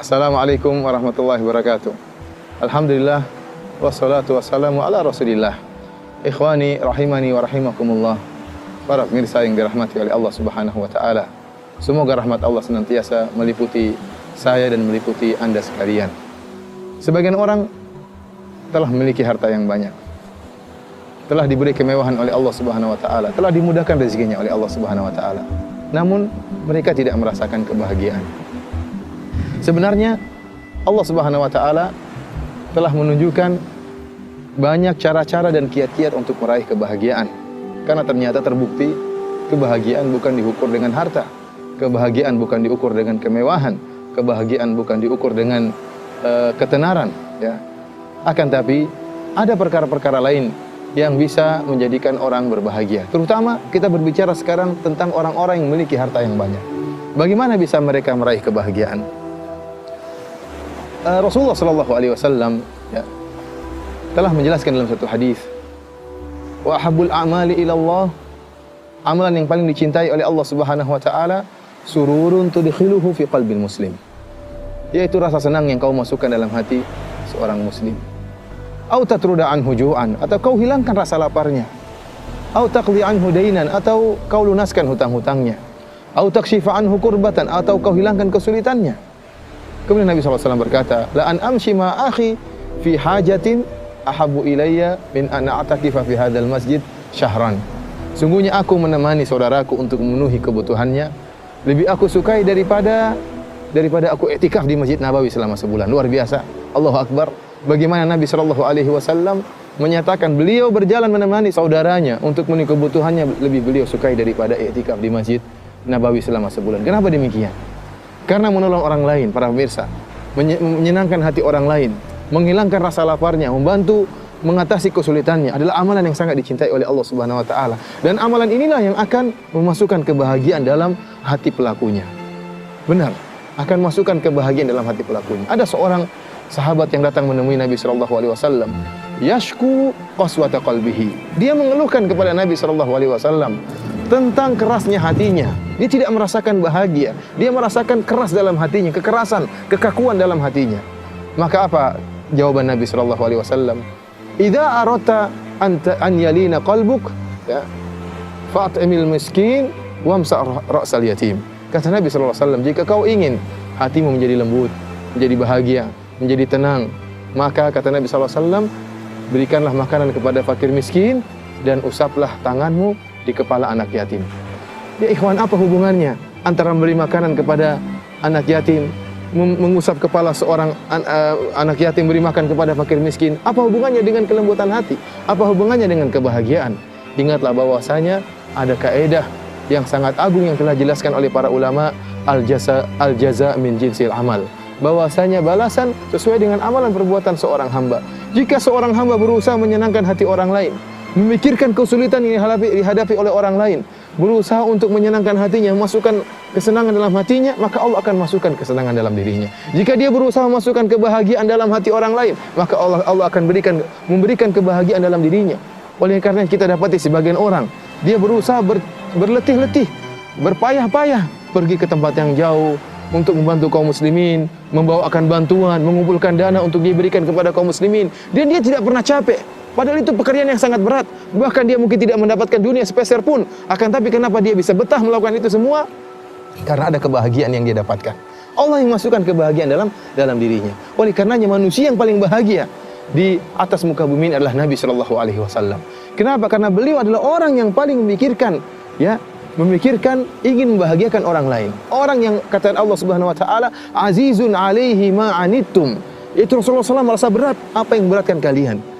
Assalamualaikum warahmatullahi wabarakatuh. Alhamdulillah wassalatu wassalamu ala Rasulillah. Ikhwani rahimani wa rahimakumullah. Para pemirsa yang dirahmati oleh Allah Subhanahu wa taala. Semoga rahmat Allah senantiasa meliputi saya dan meliputi Anda sekalian. Sebagian orang telah memiliki harta yang banyak. Telah diberi kemewahan oleh Allah Subhanahu wa taala, telah dimudahkan rezekinya oleh Allah Subhanahu wa taala. Namun mereka tidak merasakan kebahagiaan. Sebenarnya Allah Subhanahu wa taala telah menunjukkan banyak cara-cara dan kiat-kiat untuk meraih kebahagiaan. Karena ternyata terbukti kebahagiaan bukan diukur dengan harta. Kebahagiaan bukan diukur dengan kemewahan. Kebahagiaan bukan diukur dengan ketenaran, ya. Akan tapi ada perkara-perkara lain yang bisa menjadikan orang berbahagia. Terutama kita berbicara sekarang tentang orang-orang yang memiliki harta yang banyak. Bagaimana bisa mereka meraih kebahagiaan? Rasulullah sallallahu alaihi wasallam telah menjelaskan dalam satu hadis, wa ahabbul a'mali ila Allah, amalan yang paling dicintai oleh Allah Subhanahu wa taala, sururun tudkhiluhu fi qalbil muslim, yaitu rasa senang yang kau masukkan dalam hati seorang muslim. Au tatruda anhu ju'an, atau kau hilangkan rasa laparnya. Au taqdi anhu dainan, atau kau lunaskan hutang-hutangnya. Au takshifa anhu kurbatan, atau kau hilangkan kesulitannya. Kemudian Nabi SAW berkata, la an amshi ma akhi fi hajatin ahabbu ilayya min an a'takifa fi hadzal masjid syahran. Sungguhnya aku menemani saudaraku untuk memenuhi kebutuhannya lebih aku sukai daripada aku iktikaf di Masjid Nabawi selama sebulan. Luar biasa. Allahu Akbar. Bagaimana Nabi SAW menyatakan beliau berjalan menemani saudaranya untuk memenuhi kebutuhannya lebih beliau sukai daripada iktikaf di Masjid Nabawi selama sebulan. Kenapa demikian? Karena menolong orang lain, para pemirsa, menyenangkan hati orang lain, menghilangkan rasa laparnya, membantu mengatasi kesulitannya adalah amalan yang sangat dicintai oleh Allah Subhanahu wa taala. Dan amalan inilah yang akan memasukkan kebahagiaan dalam hati pelakunya. Benar, akan masukkan kebahagiaan dalam hati pelakunya. Ada seorang sahabat yang datang menemui Nabi sallallahu alaihi wasallam, yashku qaswata qalbihi. Dia mengeluhkan kepada Nabi sallallahu alaihi wasallam tentang kerasnya hatinya. Dia tidak merasakan bahagia. Dia merasakan keras dalam hatinya, kekerasan, kekakuan dalam hatinya. Maka apa jawaban Nabi sallallahu alaihi wasallam? Idza aradta an yalina qalbuk, ya, fa'timil miskin wamsa' ra'sal yatim. Kata Nabi sallallahu alaihi wasallam, jika kau ingin hatimu menjadi lembut, menjadi bahagia, menjadi tenang, maka kata Nabi sallallahu alaihi wasallam, berikanlah makanan kepada fakir miskin dan usaplah tanganmu di kepala anak yatim. Ya ikhwan, apa hubungannya antara memberi makanan kepada anak yatim, mengusap kepala seorang anak yatim, beri makan kepada fakir miskin? Apa hubungannya dengan kelembutan hati? Apa hubungannya dengan kebahagiaan? Ingatlah bahwasanya ada kaidah yang sangat agung yang telah dijelaskan oleh para ulama, al-jaza min jinsil amal. Bahwasanya balasan sesuai dengan amalan perbuatan seorang hamba. Jika seorang hamba berusaha menyenangkan hati orang lain, memikirkan kesulitan yang dihadapi oleh orang lain, berusaha untuk menyenangkan hatinya, masukkan kesenangan dalam hatinya, maka Allah akan masukkan kesenangan dalam dirinya. Jika dia berusaha masukkan kebahagiaan dalam hati orang lain, maka Allah akan memberikan kebahagiaan dalam dirinya. Oleh karena kita dapati sebagian orang, dia berusaha berletih-letih, berpayah-payah, pergi ke tempat yang jauh untuk membantu kaum muslimin, membawakan bantuan, mengumpulkan dana untuk diberikan kepada kaum muslimin, dan dia tidak pernah capek. Padahal itu pekerjaan yang sangat berat. Bahkan dia mungkin tidak mendapatkan dunia sepeser pun. Akan tapi kenapa dia bisa betah melakukan itu semua? Karena ada kebahagiaan yang dia dapatkan. Allah yang masukkan kebahagiaan dalam dirinya. Oleh karenanya manusia yang paling bahagia di atas muka bumi ini adalah Nabi sallallahu alaihi wasallam. Kenapa? Karena beliau adalah orang yang paling memikirkan ingin membahagiakan orang lain. Orang yang kata Allah Subhanahu wa taala, azizun alaihi ma anittum. Itu Rasulullah SAW merasa berat apa yang beratkan kalian.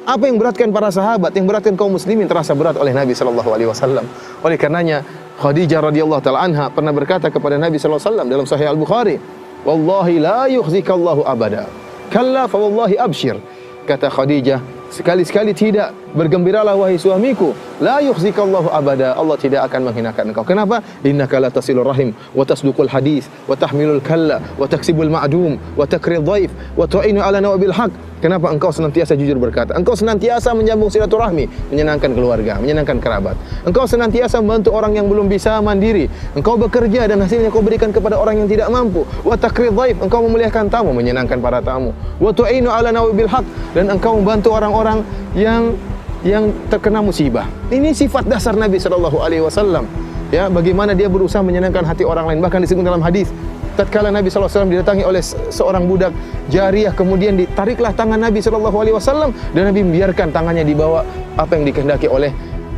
Apa yang beratkan para sahabat, yang beratkan kaum muslimin terasa berat oleh Nabi sallallahu alaihi wasallam. Oleh karenanya Khadijah radhiyallahu taala anha pernah berkata kepada Nabi sallallahu alaihi wasallam dalam Sahih Al-Bukhari, "Wallahi la yukhzikallahu abada. Kalla fa wallahi abshir." Kata Khadijah, sekali-sekali tidak Bergembiralah wahai suamiku, la yukhzikallahu abada. Allah tidak akan menghinakan engkau. Kenapa? Innaka la tasilur rahim wa tasduqul hadis wa tahmilul kalla wa taksibul ma'dum wa takrir dhaif wa tu'inu ala nawabil haq. Kenapa engkau senantiasa jujur berkata? Engkau senantiasa menyambung silaturahmi, menyenangkan keluarga, menyenangkan kerabat. Engkau senantiasa membantu orang yang belum bisa mandiri. Engkau bekerja dan hasilnya kau berikan kepada orang yang tidak mampu. Wa takrir dhaif, engkau memuliakan tamu, menyenangkan para tamu. Wa tu'inu ala nawabil haq, dan engkau membantu orang-orang yang terkena musibah. Ini sifat dasar Nabi sallallahu alaihi wasallam. Ya, bagaimana dia berusaha menyenangkan hati orang lain. Bahkan disebut dalam hadis, tatkala Nabi sallallahu alaihi wasallam didatangi oleh seorang budak jariyah, kemudian ditariklah tangan Nabi sallallahu alaihi wasallam dan Nabi membiarkan tangannya dibawa apa yang dikehendaki oleh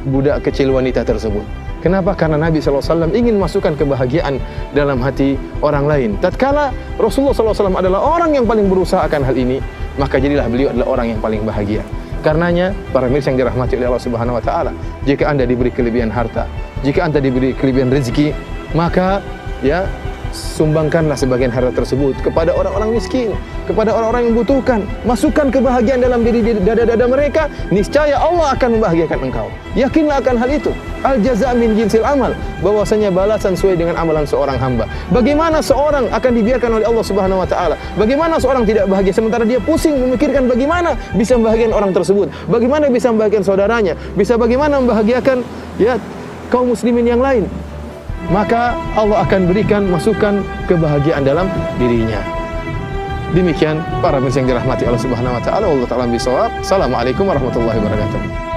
budak kecil wanita tersebut. Kenapa? Karena Nabi sallallahu alaihi wasallam ingin masukkan kebahagiaan dalam hati orang lain. Tatkala Rasulullah sallallahu alaihi wasallam adalah orang yang paling berusaha akan hal ini, maka jadilah beliau adalah orang yang paling bahagia. Karenanya, para mirsa yang dirahmati oleh Allah Subhanahu wa taala, jika Anda diberi kelebihan harta, jika Anda diberi kelebihan rezeki, maka ya sumbangkanlah sebagian harta tersebut kepada orang-orang miskin, kepada orang-orang yang membutuhkan. Masukkan kebahagiaan dalam diri dada-dada mereka, niscaya Allah akan membahagiakan engkau. Yakinlah akan hal itu. Al jaza' min jinsil amal, bahwasanya balasan sesuai dengan amalan seorang hamba. Bagaimana seorang akan dibiarkan oleh Allah Subhanahu wa taala? Bagaimana seorang tidak bahagia sementara dia pusing memikirkan bagaimana bisa membahagiakan orang tersebut? Bagaimana bisa membahagiakan saudaranya? Bagaimana membahagiakan ya kaum muslimin yang lain? Maka Allah akan berikan masukan kebahagiaan dalam dirinya. Demikian para pemirsa yang dirahmati Allah Subhanahu wa taala. Wallahu ta'ala bisawab. Assalamualaikum warahmatullahi wabarakatuh.